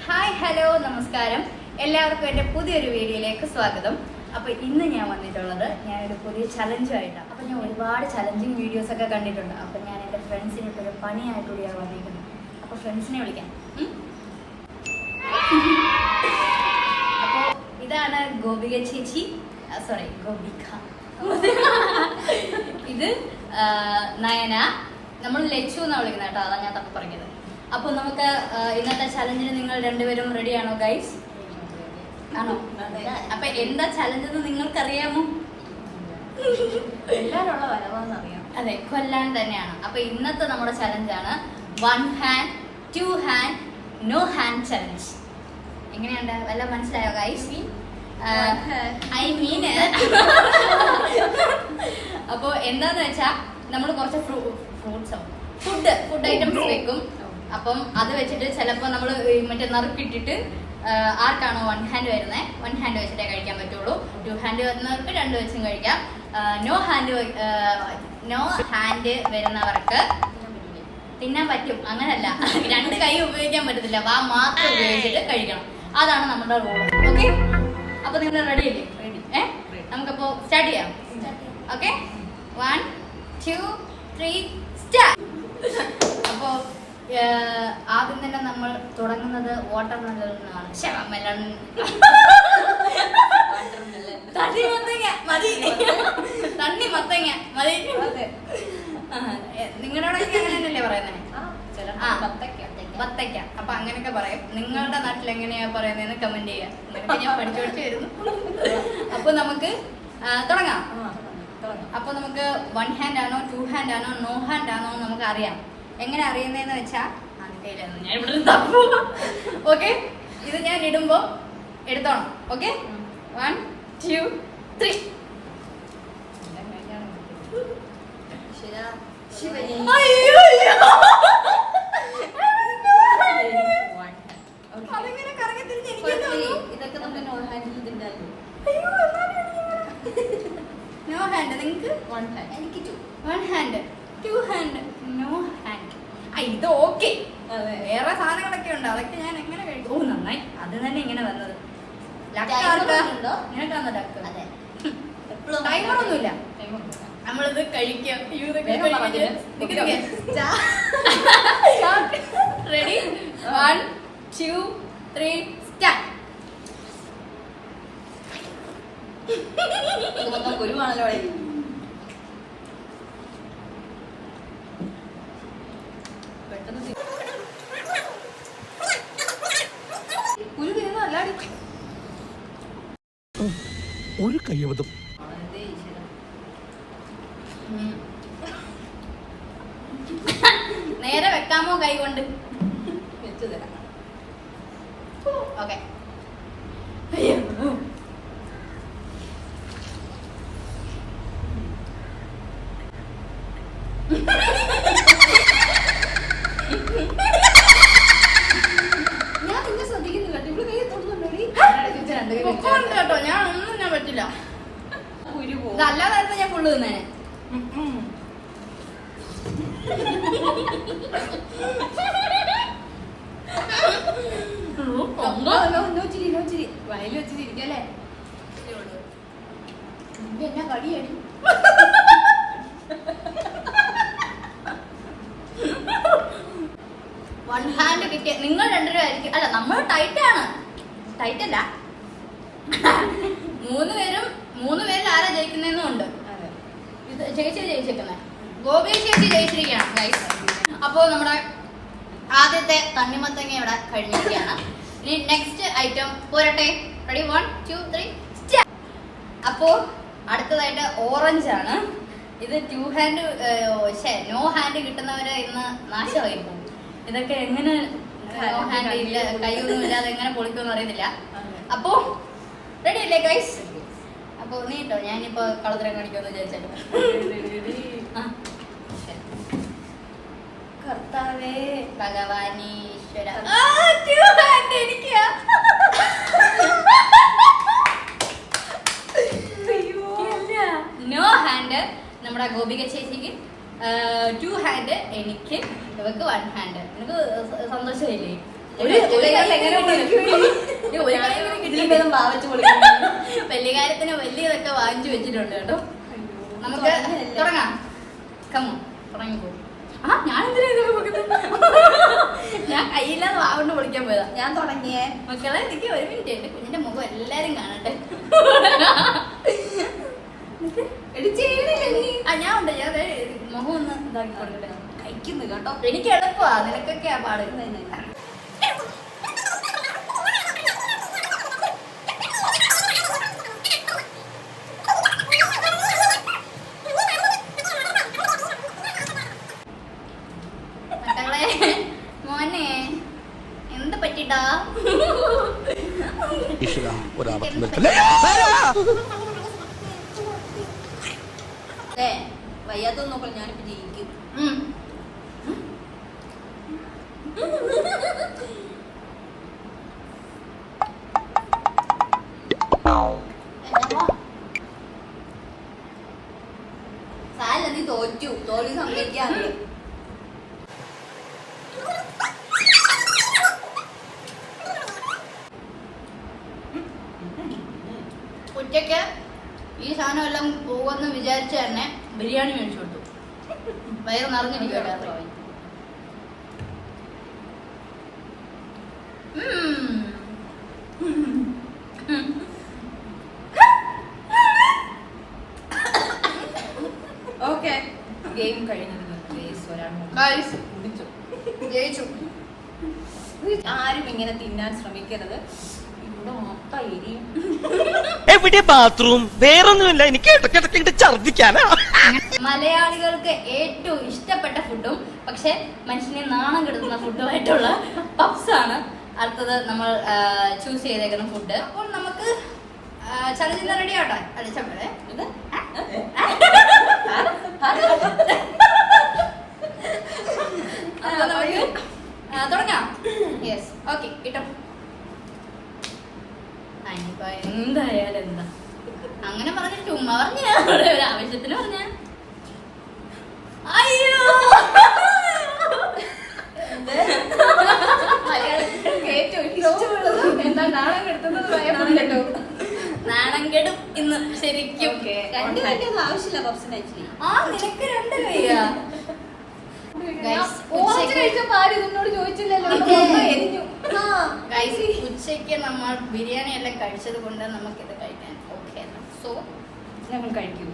Hi hello നമസ്കാരം, എല്ലാവർക്കും എൻ്റെ പുതിയൊരു വീഡിയോയിലേക്ക് സ്വാഗതം. അപ്പോൾ ഇന്ന് ഞാൻ വന്നിട്ടുള്ളത് ഞാനൊരു പുതിയ ചലഞ്ചുമായിട്ടാണ്. അപ്പോൾ ഞാൻ ഒരുപാട് ചലഞ്ചിങ് വീഡിയോസൊക്കെ കണ്ടിട്ടുണ്ട്. അപ്പോൾ ഞാൻ എൻ്റെ ഫ്രണ്ട്സിന് ഇപ്പോൾ ഒരു പണിയായിട്ടുകൂടിയാണ് വന്നിരിക്കുന്നത്. അപ്പോൾ ഫ്രണ്ട്സിനെ വിളിക്കാം. അപ്പോൾ ഇതാണ് ഗോപിക ചേച്ചി, സോറി ഗോപിക. ഇത് നയന, നമ്മൾ ലച്ചു എന്നാണ് വിളിക്കുന്നത് കേട്ടോ, അതാണ് ഞാൻ തപ്പി പറഞ്ഞത്. അപ്പോൾ നമുക്ക് ഇന്നത്തെ ചലഞ്ചിന് നിങ്ങൾ രണ്ടുപേരും റെഡിയാണോ ഗൈസ്? ആണോ? അപ്പൊ എന്താ ചലഞ്ച് എന്ന് നിങ്ങൾക്കറിയാമോ? എല്ലാരുള്ള വരവാന്നറിയാം. അതെ, കൊല്ലാൻ തന്നെയാണ്. അപ്പൊ ഇന്നത്തെ നമ്മുടെ ചലഞ്ചാണ് 1 hand 2 hand no hand challenge. എങ്ങനെയുണ്ട്? വല്ല മനസ്സിലായോ ഗൈസ്? ഐ മീൻ അപ്പൊ എന്താന്ന് വെച്ചാ നമ്മൾ കുറച്ച് ഫ്രൂട്ട്സോ ഫുഡ് ഐറ്റംസ് വെക്കും. അപ്പം അത് വെച്ചിട്ട് ചിലപ്പോൾ നമ്മൾ മറ്റേ നറുക്കിട്ടിട്ട് ആർക്കാണോ 1 ഹാൻഡ് വരുന്നത് 1 ഹാൻഡ് വെച്ചിട്ടേ കഴിക്കാൻ പറ്റുള്ളൂ. 2 ഹാൻഡ് വരുന്നവർക്ക് 2 വെച്ചും കഴിക്കാം. നോ ഹാൻഡ് വരുന്നവർക്ക് തിന്നാൻ പറ്റും. അങ്ങനല്ല, 2 കൈ ഉപയോഗിക്കാൻ പറ്റത്തില്ല, വാ മാത്രം ഉപയോഗിച്ചിട്ട് കഴിക്കണം. അതാണ് നമ്മുടെ റൂൾ. ഓക്കെ, അപ്പൊ നിങ്ങൾ റെഡി അല്ലേ? റെഡി. നമുക്കപ്പോ സ്റ്റാർട്ട് ചെയ്യാം. Okay, 1 2 3 start. അപ്പോ ആദ്യം തന്നെ നമ്മൾ തുടങ്ങുന്നത് വാട്ടർമെലൺ ആണ്. തണ്ണി മത്തങ്ങ മതി. നിങ്ങളോടൊക്കെ അങ്ങനെ തന്നെയല്ലേ പറയുന്നത്? ബത്തക്ക. അപ്പൊ അങ്ങനെയൊക്കെ പറയും. നിങ്ങളുടെ നാട്ടിൽ എങ്ങനെയാ പറയുന്നതെന്ന് കമന്റ് ചെയ്യാം. ഞാൻ പഠിച്ചു വരുന്നു. അപ്പൊ നമുക്ക് തുടങ്ങാം. അപ്പൊ നമുക്ക് 1 ഹാൻഡ് ആണോ 2 ഹാൻഡ് ആണോ നോ ഹാൻഡ് ആണോ നമുക്ക് അറിയാം. എങ്ങനെ അറിയുന്നതെന്ന് വെച്ചാ ഞാൻ ഇവിടെ ഓക്കെ, ഇത് ഞാൻ ഇടുമ്പോ എടുത്തോണം. ഓക്കെ, 1 2 3. നോ ഹാൻഡ് നിങ്ങൾക്ക് 1 ഹാൻഡ്, എനിക്ക് 1 ഹാൻഡ് 2 ഹാൻഡ് നോ ഹാൻഡ്. ഇത് ഓക്കെ. വേറെ സാധനങ്ങളൊക്കെ ഉണ്ട്, അതൊക്കെ ഞാൻ എങ്ങനെ കഴിക്കും? ഓ നന്നായി, അത് തന്നെ ഇങ്ങനെ വന്നത്. ടൈമറൊന്നുമില്ല, നമ്മളിത് കഴിക്കാം. റെഡി? 1 2 3 സ്റ്റാർട്ട്. കുരുവാണല്ലോ. ഒരു കയ്യബദ്ധം. നേരെ വെക്കാമോ? കൈ കൊണ്ട് വെച്ചു തരാം. ഓക്കെ. ഞാൻ നിന്നെ ശ്രദ്ധിക്കുന്നില്ല. ഇവിടെ കൈ തൊടുന്നുണ്ടോ? കേട്ടോ, ഞാൻ ഒന്നും ഞാൻ പറ്റില്ല. അല്ലാതെ ഞാൻ ഫുള്ള് തിന്നേനെ. വയലിൽ വെച്ചിരിക്കല്ലേ? എന്നാ കടിയടി. വൺ ഹാൻഡ് കിട്ടിയ നിങ്ങൾ 2 ആയിരിക്കും. അല്ല, നമ്മൾ ടൈറ്റ് ആണ്. ടൈറ്റ് അല്ല, 3 പേരിൽ ആരാ ജയിക്കുന്നതെന്നും ഉണ്ട്. ഇത് ചേച്ചി ജയിച്ചേക്കുന്നത്, ഗോപി ചേച്ചി ജയിച്ചിരിക്കുകയാണ് ഗൈസ്. അപ്പോൾ നമ്മുടെ ആദ്യത്തെ തണ്ണിമത്തങ്ങ ഇവിടെ കഴിഞ്ഞിരിക്കുകയാണ്. ഇനി നെക്സ്റ്റ് ഐറ്റം പോരട്ടെ. റെഡി? 1 2 3 സ്റ്റാർട്ട്. അപ്പോൾ അടുത്തതായിട്ട് ഓറഞ്ച് ആണ്. ഇത് 2 ഹാൻഡ് നോ ഹാൻഡ് കിട്ടുന്നവര് ഇന്ന് നാശമായി പോകും. ഇതൊക്കെ എങ്ങനെ നോ ഹാൻഡ് ഇല്ല, കൈയൊന്നും ഇല്ലാതെ എങ്ങനെ പൊളിക്കുമെന്ന് അറിയുന്നില്ല. അപ്പോ റെഡി അല്ലേ ഗൈസ്? അപ്പൊ നീ കേട്ടോ, ഞാനിപ്പോ കളത്തിരം കാണിക്കുമെന്ന് വിചാരിച്ചാലും. കർത്താവേ ഭഗവാനീശ്വര. നോ ഹാൻഡ് നമ്മുടെ ഗോപിക ചേച്ചിക്ക്, 2 ഹാൻഡ് എനിക്ക്, ഇവക്ക് 1 ഹാൻഡ്. നിനക്ക് സന്തോഷമില്ലേ? വലിയ കാര്യത്തിന് വലിയതൊക്കെ വാങ്ങിച്ചു വെച്ചിട്ടുണ്ട് കേട്ടോ. നമുക്ക് തുടങ്ങാം. കമ്മോ തുടങ്ങിപ്പോ. ആ ഞാൻ ഞാൻ കയ്യില്ലാതെ വാഗൊണ്ട് പൊളിക്കാൻ പോയതാ. ഞാൻ തുടങ്ങിയേ മക്കളെ എനിക്ക് ഒരു മിനിറ്റ് എന്റെ കുഞ്ഞിന്റെ മുഖം എല്ലാരും കാണട്ടെ. ഞാൻ ഉണ്ട്. ഞാൻ മുഖം ഒന്ന് ഇതാക്കി കൊടുക്കട്ടെ. കഴിക്കുന്നു കേട്ടോ. എനിക്ക് എളുപ്പമാ, നിനക്കൊക്കെയാ പാട്. മോനെ എന്ത് പറ്റിട്ടാ? വയ്യാത്തൊന്നും നോക്കണം, ഞാനിപ്പോ ജയിക്കും. സാല നീ തോറ്റു. തോൽവി സമ്മതിക്കാറുണ്ട്. ഉച്ചയ്ക്ക് ഈ സാധനം എല്ലാം പോകുമെന്ന് വിചാരിച്ച് തന്നെ ബിരിയാണി മേടിച്ചു കൊടുത്തു. വയറ് നിറഞ്ഞിരിക്കുമല്ലോ. ഓക്കെ, ഗെയിം കഴിഞ്ഞിരുന്നു. ജയിച്ചു. ആരും ഇങ്ങനെ തിന്നാൻ ശ്രമിക്കരുത്. ഇവിടെ മൊത്തം എരിയും. എവിടെ ബാത്റൂം? വേറൊന്നുമില്ല, എനിക്ക് ഇടയ്ക്കിടയ്ക്ക് ഛർദിക്കാനാ. മലയാളികൾക്ക് ഏറ്റവും ഇഷ്ടപ്പെട്ട ഫുഡും പക്ഷെ മനുഷ്യനെ നാണം കെടുത്തുന്ന ഫുഡുമായിട്ടുള്ള പപ്സ് ആണ് അടുത്തത് നമ്മൾ ചൂസ് ചെയ്തേക്കുന്ന ഫുഡ്. അപ്പോൾ നമുക്ക് ചലച്ചിത്ര റെഡി ആവട്ടെ. അടിച്ചപ്പോഴേ ഇത് അപ്പൊ നമുക്ക് തുടങ്ങാം. യെസ്, ഓക്കെ കിട്ടും. അനിപ്പോ എന്തായാലും എന്താ അങ്ങനെ പറഞ്ഞിട്ട് ചുമ്മാ പറഞ്ഞ ഒരു ആവശ്യത്തിന് പറഞ്ഞ. അയ്യോ നാണം കെടും ഇന്ന് ശരിക്കും. ആവശ്യമില്ല പപ്സിന്. ആക്ച്വലി ആ നിനക്ക് രണ്ട് കയ്യാ. ഉച്ചയ്ക്ക് നമ്മൾ ബിരിയാണി എല്ലാം കഴിച്ചത് കൊണ്ട് നമുക്കിത് കഴിക്കാൻ ഓക്കെ. സോ ഞങ്ങൾ കഴിക്കും.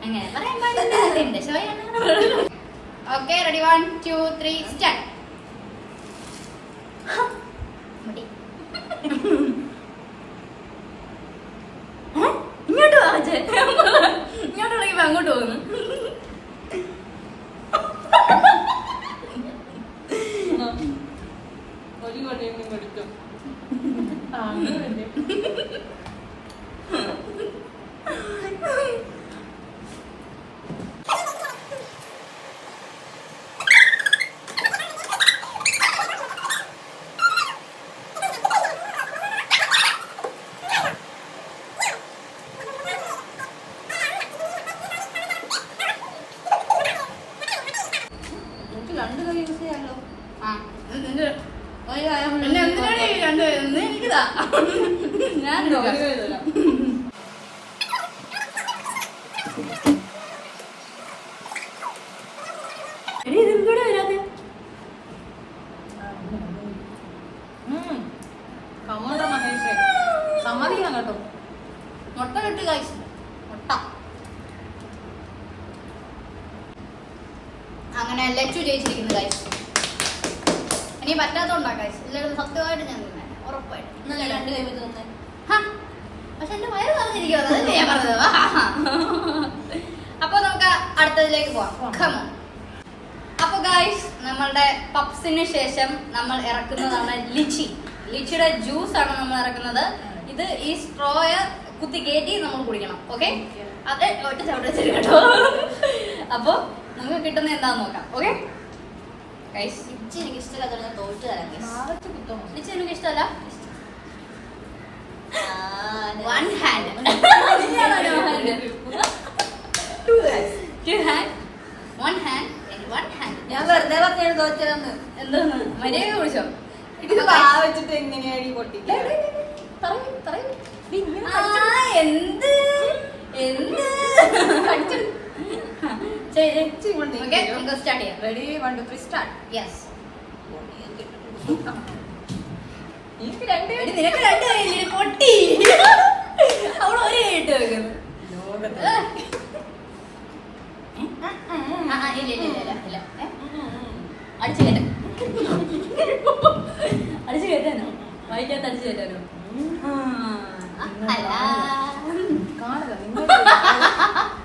അങ്ങനെ പറയാൻ പാടില്ല. ഷോയാണ്. Okay, ready 1 2 3 start. ഇങ്ങോട്ട് വാച്ചേ. ഇങ്ങോട്ട് വിളിക്കുമ്പോ അങ്ങോട്ട് പോകുന്നു. ഒരു കൊടിയൊന്നും കൊടുക്കും. രണ്ട് കൈ യൂസ് ചെയ്യാമല്ലോ. എനിക്കിതാ ഞാൻ ഇതും കൂടെ വരാതെ സമ്മതിക്കണം കേട്ടോ. മുട്ട കിട്ടി കഴിച്ചു. മുട്ട അങ്ങനെ ലച്ചു ജയിച്ചിരിക്കുന്നു കഴിച്ചു. ഇനി പറ്റാത്തോണ്ടാ കഴിച്ചു. എല്ലാവരും സത്യമായിട്ട് ഞാൻ തിന്നെ ഉറപ്പായിട്ട്. രണ്ട് കൈ വെച്ച് തന്നെ. പക്ഷെ എന്റെ വയറ് നിറഞ്ഞിരിക്കും. അതല്ലേ ഞാൻ പറഞ്ഞത്. അപ്പൊ നമുക്ക് അടുത്തതിലേക്ക് പോവാം. അപ്പൊ ഗൈസ് നമ്മളുടെ പപ്സിന് ശേഷം നമ്മൾ ഇറക്കുന്നതാണ് ലിച്ചി. ലിച്ചിയുടെ ജ്യൂസ് ആണ് നമ്മൾ ഇറക്കുന്നത്. ഇത് ഈ സ്ട്രോയ കുത്തി കയറ്റി നമ്മൾ കുടിക്കണം. ഓക്കെ, അതെ ഒറ്റ ചവിട്ട വെച്ചിട്ട് കേട്ടോ. അപ്പൊ നമുക്ക് കിട്ടുന്ന എന്താന്ന് നോക്കാം. ഓക്കെ ഗൈസ്, ലിച്ചി എനിക്ക് ഇഷ്ടമില്ലാത്ത തോറ്റ് തരാം. ലിച്ചി എനിക്ക് ഇഷ്ടമല്ല. One hand. Two hand. One hand and one hand. ഞാൻ വെറുതെ വെറുതെ പറഞ്ഞാണ് തോറ്റതെന്ന്. എന്താണ് മര്യാദ കുടിച്ചോ? ഇത് വാ വെച്ചിട്ട് എങ്ങനെയാണ് ഈ പൊട്ടിക്കുക? എന്ത് എന്ത് നമുക്ക് സ്റ്റാർട്ട് ചെയ്യാം. Ready 1 2 3 start. യെസ്. എനിക്ക് രണ്ട് നിനക്ക് രണ്ട് കയ്യില് പൊട്ടി. അവൾ ഒരു കൈയിട്ട് വെക്കുന്നു. ഇല്ല അടിച്ചു കയറ്റാൻ അടിച്ചു കയറ്റാനോ? വായിക്കാത്ത അടിച്ചു കയറ്റാനോ?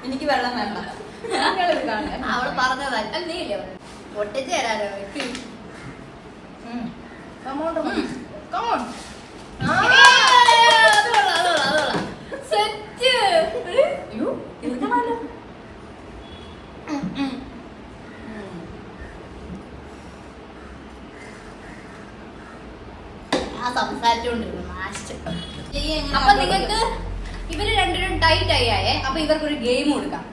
എനിക്ക് വെള്ളം വേണ്ട. നിങ്ങളിത് കാണുക. അവള് പറഞ്ഞതല്ല. നീ ഇല്ലേ പൊട്ടിച്ചു തരാനോ? സംസാരിച്ചോണ്ടിരുന്നു. അപ്പൊ നിങ്ങൾക്ക് ഇവര് രണ്ടുപേരും ടൈറ്റ് ആയേ. അപ്പൊ ഇവർക്കൊരു ഗെയിം കൊടുക്കാം.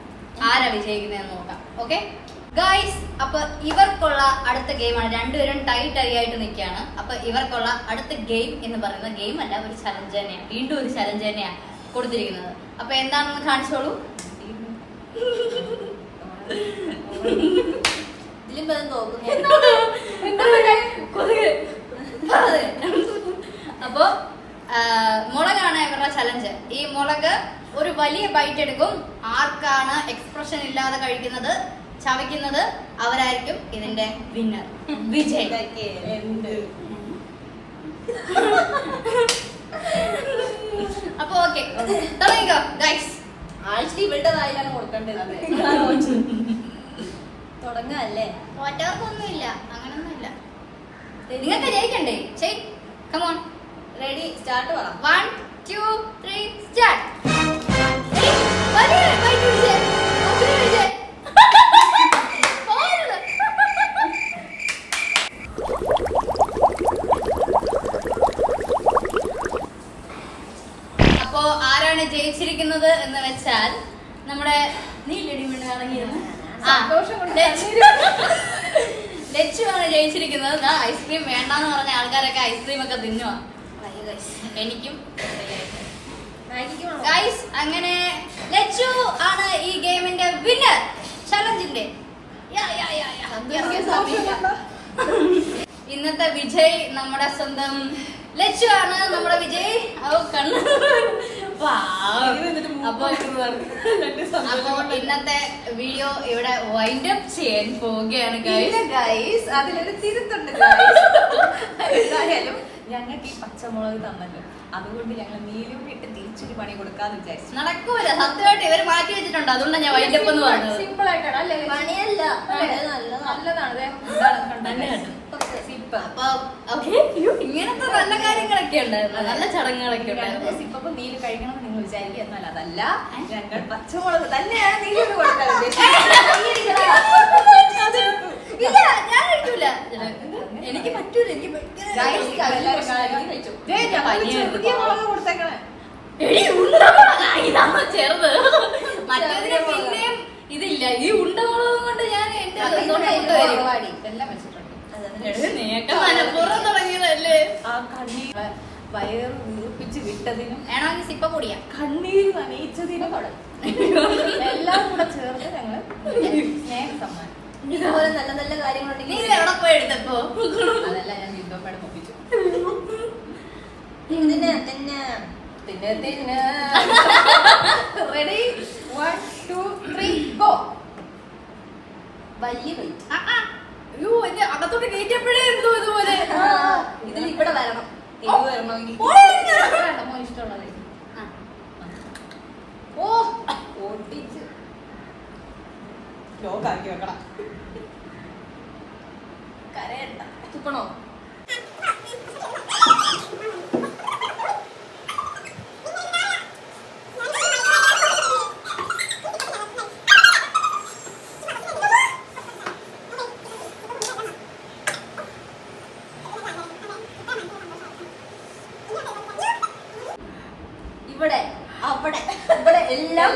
ആരാ വിജയിക്കുന്നതെന്ന് നോക്കാം. ഓക്കെ ഗൈസ്, അപ്പൊ ഇവർക്കുള്ള അടുത്ത ഗെയിമാണ്. രണ്ടുപേരും ടൈറ്റ് ആയിട്ട് നിൽക്കുകയാണ്. അപ്പൊ ഇവർക്കുള്ള അടുത്ത ഗെയിം എന്ന് പറയുന്ന ഗെയിം അല്ല, ഒരു ചലഞ്ച് തന്നെയാണ്. വീണ്ടും ഒരു ചലഞ്ച് തന്നെയാണ് കൊടുത്തിരിക്കുന്നത്. അപ്പൊ എന്താണെന്ന് കാണിച്ചോളൂ. ഇതിലും പദം തോക്കുന്നു. അപ്പൊ മുളകാണ് ഇവരുടെ ചലഞ്ച്. ഈ മുളക് ഒരു വലിയ ബൈറ്റ് എടുക്കും. ആർക്കാണ് എക്സ്പ്രഷൻ ഇല്ലാതെ കഴിക്കുന്നത്, ചവയ്ക്കുന്നത്, അവരായിരിക്കും ഇതിന്റെ വിന്നർ, വിജയ്. അപ്പൊ ഓക്കെ തുടങ്ങിക്കോ ഗൈസ്. ആഴ്ചയിൽ ഇവളുടെ വായിലാണ് കൊടുക്കേണ്ടത്. തുടങ്ങല്ലേ? തോറ്റവർക്കൊന്നുമില്ല, അങ്ങനൊന്നുമില്ല. നിങ്ങൾക്ക് ജയിക്കണ്ടേ? ചെയ്. Come on. റെഡി സ്റ്റാർട്ട് പറ. 1 2 3 സ്റ്റാർട്ട്. അപ്പോ ആരാണ് ജയിച്ചിരിക്കുന്നത് എന്ന് വെച്ചാൽ നമ്മുടെ ലച്ചുവാണ് ജയിച്ചിരിക്കുന്നത്. ഐസ്ക്രീം വേണ്ടാന്ന് പറഞ്ഞ ആൾക്കാരൊക്കെ ഐസ്ക്രീം ഒക്കെ തിന്നുവാ. എനിക്കും ഗൈസ്. അങ്ങനെ ലച്ചു ആണ് ഈ ഗെയിമിന്റെ വിന്നർ, ചലഞ്ചിന്റെ. ഇന്നത്തെ വിജയ് നമ്മുടെ സ്വന്തം ലച്ചു ആണ്. നമ്മുടെ വിജയ്. അപ്പൊ ഇന്നത്തെ വീഡിയോ ഇവിടെ വൈൻഡ് അപ്പ് ചെയ്യാൻ പോവുകയാണ് ഗൈസ്. അതിലൊരു തിരുത്തുണ്ട്. എന്തായാലും ഞങ്ങൾക്ക് ഈ പച്ചമുളക് തന്നല്ലോ, അതുകൊണ്ട് ഞങ്ങൾ നീലും ഇട്ട് തിരിച്ചൊരു പണി കൊടുക്കാന്ന് വിചാരിച്ചു. നടക്കൂല, സത്യമായിട്ട് ഇവര് മാറ്റി വെച്ചിട്ടുണ്ട്. അതുകൊണ്ടാണ് ഞാൻ വൈൻഡ് അപ്പ് എന്ന് പറഞ്ഞത്. സിമ്പിൾ ആയിട്ടാണ് അല്ലേ? പണിയല്ല, നല്ലതാണ്. ഇങ്ങനത്തെ നല്ല കാര്യങ്ങളൊക്കെ ഉണ്ടായിരുന്നു, നല്ല ചടങ്ങുകളൊക്കെ ഉണ്ടായിരുന്നു. സിപ്പപ്പ് നീല് കഴിക്കണം നിങ്ങൾ വിചാരിക്കുക, എന്നാൽ അതല്ല, ഞങ്ങൾ പച്ചമുളക് തന്നെയാണ് നീല് കൊടുക്കാൻ ഇല്ല, ഞാൻ കഴിക്കൂല. എനിക്ക് പറ്റൂല. എനിക്ക് ഇതാണോ ചെറുത്? മറ്റേതിന് പിന്നെയും ഇതില്ല. ഈ ഉണ്ടമുളകും കൊണ്ട് ഞാൻ എന്റെ എല്ലാം വെച്ചിട്ടുണ്ട്. മനപ്പൂർവ്വം തുടങ്ങിയതല്ലേ? ആ കണ്ണീർ വയറ് വീർപ്പിച്ച് വിട്ടതിനും വേണമെങ്കിൽ സിപ്പ പൊടിയാ, കണ്ണീര് നനയിച്ചതിനും എല്ലാം കൂടെ ചേർത്ത് ഞങ്ങൾ സ്നേഹ സമ്മാനം. ഇതുപോലെ നല്ല നല്ല കാര്യങ്ങളുണ്ടെങ്കിൽ നീ എവിടെ പോയി എടുത്തപ്പോ? അതല്ല, ഞാൻ വിൽപ്പമ്മയുടെ ഒപ്പിച്ചു. പിന്നെ റെഡി 1 2 3 ഗോ. വലിയ വെയിറ്റ്. അയ്യോ, എന്റെ അകത്തോട്ട് കയറ്റിയപ്പോഴേ എന്തോ ഇതുപോലെ. ഇതിൽ ഇവിടെ വരണം. എരിവ് വരണമെങ്കിൽ ഇഷ്ടമുള്ളത്. ഓ ഓട്ടിച്ച് ലോക്കാക്കി വെക്കണം. കരയണ്ട. തുപ്പണോ? ഇവിടെ അവിടെ ഇവിടെ എല്ലാം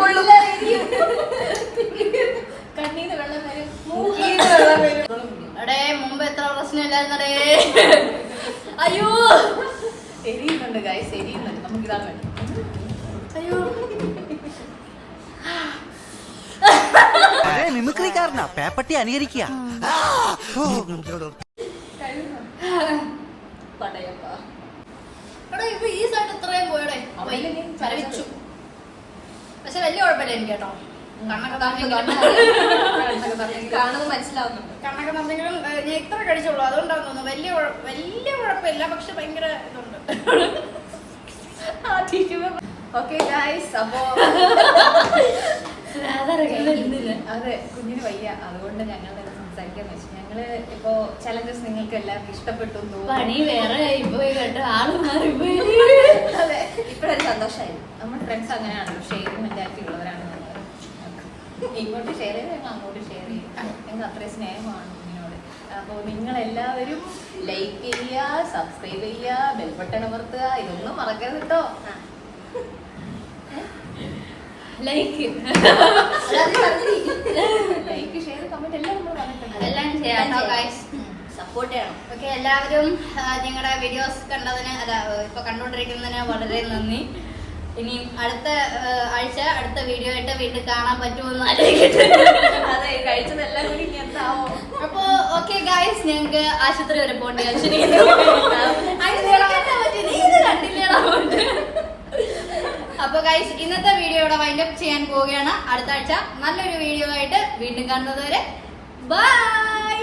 കണ്ണീന്ന് വെള്ളം വരും, മൂക്കീന്ന് വെള്ളം വരും. അവിടെ പ്രശ്നമില്ലായിരുന്നടേ. അയ്യോ എരിയുന്നുണ്ട് ഗൈസ്, എരിയുന്നുണ്ട്. നമുക്കിതാണ് വേണം. അയ്യോ മിമിക്രിക്കാരനാ പേപ്പട്ടി അനുകരിക്കുക. പടയപ്പാ. എടാ ഇപ്പൊ ഈ സൈഡ് ഇത്രയും പോയടേ. അവിടെ നീ ചരവിച്ചു. പക്ഷെ വലിയ കുഴപ്പമില്ല എനിക്ക് കേട്ടോ. കണ്ണൊക്കെ കാണുന്നത് മനസ്സിലാവുന്നുണ്ട്. കണ്ണൊക്കെ എന്തെങ്കിലും ഞാൻ ഇത്ര കഴിച്ചുള്ളൂ, അതുകൊണ്ടാന്ന് തോന്നുന്നു. വലിയ കുഴപ്പമില്ല, പക്ഷെ ഭയങ്കര ഇതുണ്ട്. ഓക്കെ ഗൈസ്, അപ്പോ അതെ കുഞ്ഞിന് വയ്യ, അതുകൊണ്ട് ഞങ്ങൾ സംസാരിക്കാന്ന് വെച്ചു. ഞങ്ങള് ഇപ്പോ ചലഞ്ചസ് നിങ്ങൾക്ക് എല്ലാവർക്കും ഇഷ്ടപ്പെട്ടു എന്ന് തോന്നുന്നു. പണി വേറെ പോയി കേട്ടോ, ആള് മാറിപ്പോയി. അതെ, ഇപ്പോഴൊരു സന്തോഷമായി. നമ്മുടെ ഫ്രണ്ട്സ് അങ്ങനെയാണല്ലോ, ഷെയറിംഗ് മെന്റാലിറ്റി ഉള്ളവരാണ് ഞങ്ങൾ. ഇങ്ങോട്ട് ഷെയർ ചെയ്ത് ഞങ്ങൾ അങ്ങോട്ട് ഷെയർ ചെയ്യും. ഞങ്ങൾ അത്രയും സ്നേഹമാണ് കുഞ്ഞിനോട്. അപ്പോൾ നിങ്ങളെല്ലാവരും ലൈക്ക് ചെയ്യുക, സബ്സ്ക്രൈബ് ചെയ്യുക, ബെൽ ബട്ടൺ അമർത്തുക, ഇതൊന്നും മറക്കരുത് കേട്ടോ. ലൈക്ക് ലൈക്ക് ഷെയർ കമന്റ് എല്ലാം നമ്മൾ പറഞ്ഞിട്ടുണ്ട്. എല്ലാം ചെയ്യാം ഗൈസ്. സപ്പോർട്ട് ചെയ്യണം. ഓക്കെ, എല്ലാവരും ഞങ്ങളുടെ വീഡിയോസ് കണ്ടതിന് ഇപ്പൊ കണ്ടുകൊണ്ടിരിക്കുന്നതിന് വളരെ നന്ദി. ഇനി അടുത്ത ആഴ്ച അടുത്ത വീഡിയോ ആയിട്ട് വീണ്ടും കാണാൻ പറ്റുമെന്ന് ആലോചിക്കട്ടെ. അതെ, കഴിച്ചതെല്ലാം കൂടി ഇനി എന്താവോ. അപ്പൊ ഓക്കെ ഗൈസ്, ഞങ്ങക്ക് ആശുപത്രി വരെ പോകേണ്ടി അപ്പൊ ഗൈസ്, ഇന്നത്തെ വീഡിയോ ഇവിടെ വൈൻഡ് അപ്പ് ചെയ്യാൻ പോവുകയാണ്. അടുത്ത ആഴ്ച നല്ലൊരു വീഡിയോ ആയിട്ട് വീണ്ടും കാണുന്നത് വരെ ബൈ.